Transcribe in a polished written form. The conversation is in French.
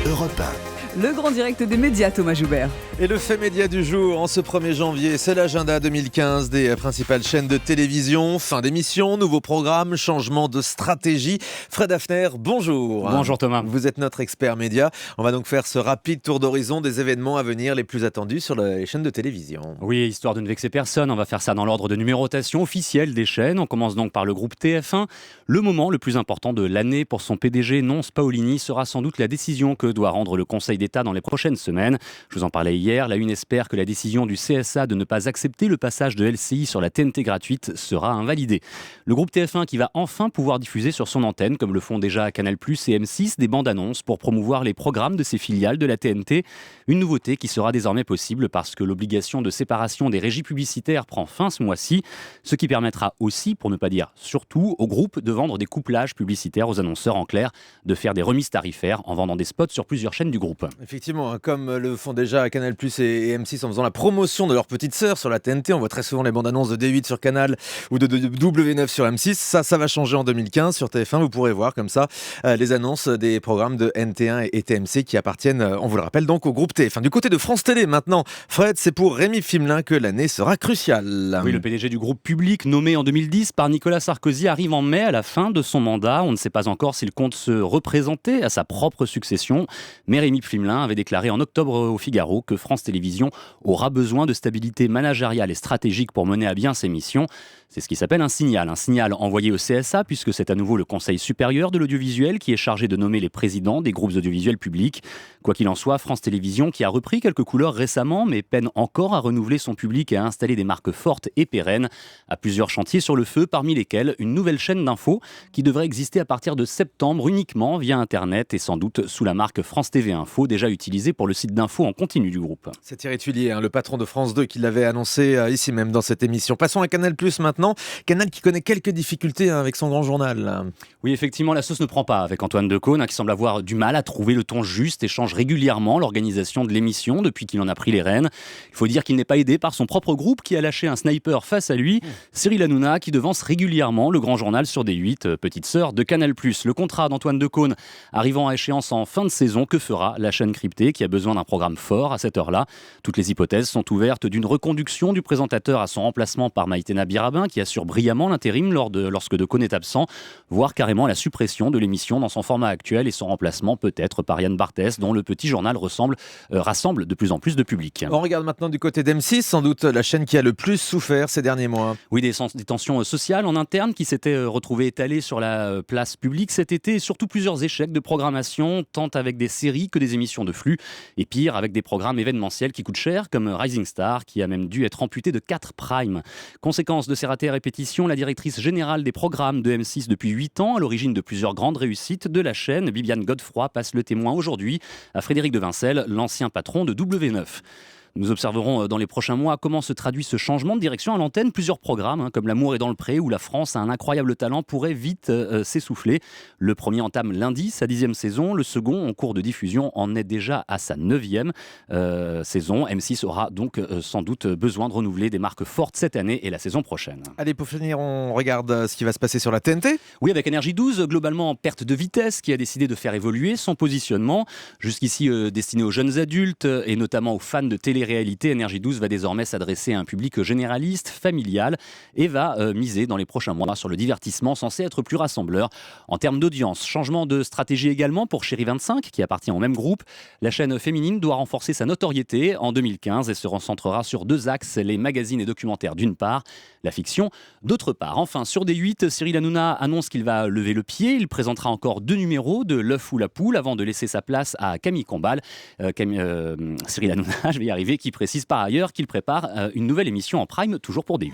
Europe 1. Le grand direct des médias, Thomas Joubert. Et le fait média du jour, en ce 1er janvier, c'est l'agenda 2015 des principales chaînes de télévision. Fin d'émission, nouveau programme, changement de stratégie. Fred Hafner, bonjour. Bonjour Thomas. Vous êtes notre expert média. On va donc faire ce rapide tour d'horizon des événements à venir les plus attendus sur les chaînes de télévision. Oui, histoire de ne vexer personne, on va faire ça dans l'ordre de numérotation officielle des chaînes. On commence donc par le groupe TF1. Le moment le plus important de l'année pour son PDG, Nonce Paolini, sera sans doute la décision que doit rendre le Conseil d'État dans les prochaines semaines. Je vous en parlais hier, la Une espère que la décision du CSA de ne pas accepter le passage de LCI sur la TNT gratuite sera invalidée. Le groupe TF1 qui va enfin pouvoir diffuser sur son antenne, comme le font déjà Canal+ et M6, des bandes annonces pour promouvoir les programmes de ses filiales de la TNT. Une nouveauté qui sera désormais possible parce que l'obligation de séparation des régies publicitaires prend fin ce mois-ci, ce qui permettra aussi, pour ne pas dire surtout, au groupe de vendre des couplages publicitaires aux annonceurs, en clair, de faire des remises tarifaires en vendant des spots sur plusieurs chaînes du groupe. Effectivement, comme le font déjà Canal+ et M6 en faisant la promotion de leur petite sœur sur la TNT, on voit très souvent les bandes annonces de D8 sur Canal ou de W9 sur M6. Ça va changer en 2015 sur TF1. Vous pourrez voir comme ça les annonces des programmes de NT1 et TMC qui appartiennent, on vous le rappelle, donc au groupe TF1. Du côté de France Télé maintenant, Fred, c'est pour Rémi Fimelin que l'année sera cruciale. Oui, le PDG du groupe Public, nommé en 2010 par Nicolas Sarkozy, arrive en mai à la fin de son mandat. On ne sait pas encore s'il compte se représenter à sa propre succession, mais Rémi Fimelin avait déclaré en octobre au Figaro que France Télévisions aura besoin de stabilité managériale et stratégique pour mener à bien ses missions. C'est ce qui s'appelle un signal envoyé au CSA, puisque c'est à nouveau le Conseil supérieur de l'audiovisuel qui est chargé de nommer les présidents des groupes audiovisuels publics. Quoi qu'il en soit, France Télévisions, qui a repris quelques couleurs récemment, mais peine encore à renouveler son public et à installer des marques fortes et pérennes, a plusieurs chantiers sur le feu, parmi lesquels une nouvelle chaîne d'infos qui devrait exister à partir de septembre uniquement via Internet et sans doute sous la marque France TV Info, déjà utilisée pour le site d'info en continu du groupe. C'est Thierry Tuillier, le patron de France 2, qui l'avait annoncé ici même dans cette émission. Passons à Canal+ maintenant. Canal qui connaît quelques difficultés avec son grand journal. Oui, effectivement, la sauce ne prend pas avec Antoine Decaune, qui semble avoir du mal à trouver le ton juste et change régulièrement l'organisation de l'émission depuis qu'il en a pris les rênes. Il faut dire qu'il n'est pas aidé par son propre groupe qui a lâché un sniper face à lui, Cyril Hanouna, qui devance régulièrement le grand journal sur D8, petite sœur de Canal+. Le contrat d'Antoine Decaune arrivant à échéance en fin de saison, que fera la chaîne cryptée qui a besoin d'un programme fort à cette heure-là? Toutes les hypothèses sont ouvertes d'une reconduction du présentateur à son remplacement par Maïtena Birabin, qui assure brillamment l'intérim lorsque Decaune est absent, voire carrément la suppression de l'émission dans son format actuel et son remplacement peut-être par Yann Barthès, dont le petit journal rassemble de plus en plus de public. On regarde maintenant du côté d'M6, sans doute la chaîne qui a le plus souffert ces derniers mois. Oui, des tensions sociales en interne qui s'étaient retrouvées étalées sur la place publique cet été, et surtout plusieurs échecs de programmation, tant avec des séries que des émissions de flux, et pire, avec des programmes événementiels qui coûtent cher, comme Rising Star, qui a même dû être amputé de 4 primes. Conséquence de ces ratés à répétition, la directrice générale des programmes de M6 depuis 8 ans, à l'origine de plusieurs grandes réussites de la chaîne, Bibiane Godefroy, passe le témoin aujourd'hui à Frédéric de Vincel, l'ancien patron de W9. Nous observerons dans les prochains mois comment se traduit ce changement de direction à l'antenne. Plusieurs programmes, comme L'amour est dans le pré, où la France a un incroyable talent, pourraient vite s'essouffler. Le premier entame lundi sa 10e saison. Le second, en cours de diffusion, en est déjà à sa 9e saison. M6 aura donc sans doute besoin de renouveler des marques fortes cette année et la saison prochaine. Allez, pour finir, on regarde ce qui va se passer sur la TNT. Oui, avec Énergie 12, globalement en perte de vitesse, qui a décidé de faire évoluer son positionnement. Jusqu'ici destiné aux jeunes adultes et notamment aux fans de télé-réalité, Énergie 12 va désormais s'adresser à un public généraliste, familial, et va miser dans les prochains mois sur le divertissement censé être plus rassembleur. En termes d'audience, changement de stratégie également pour Chérie 25, qui appartient au même groupe. La chaîne féminine doit renforcer sa notoriété en 2015 et se recentrera sur 2 axes, les magazines et documentaires d'une part, la fiction d'autre part. Enfin, sur D8, Cyril Hanouna annonce qu'il va lever le pied. Il présentera encore 2 numéros de L'œuf ou la poule avant de laisser sa place à Camille Combal. Cyril Hanouna, je vais y arriver, qui précise par ailleurs qu'il prépare une nouvelle émission en prime, toujours pour D8.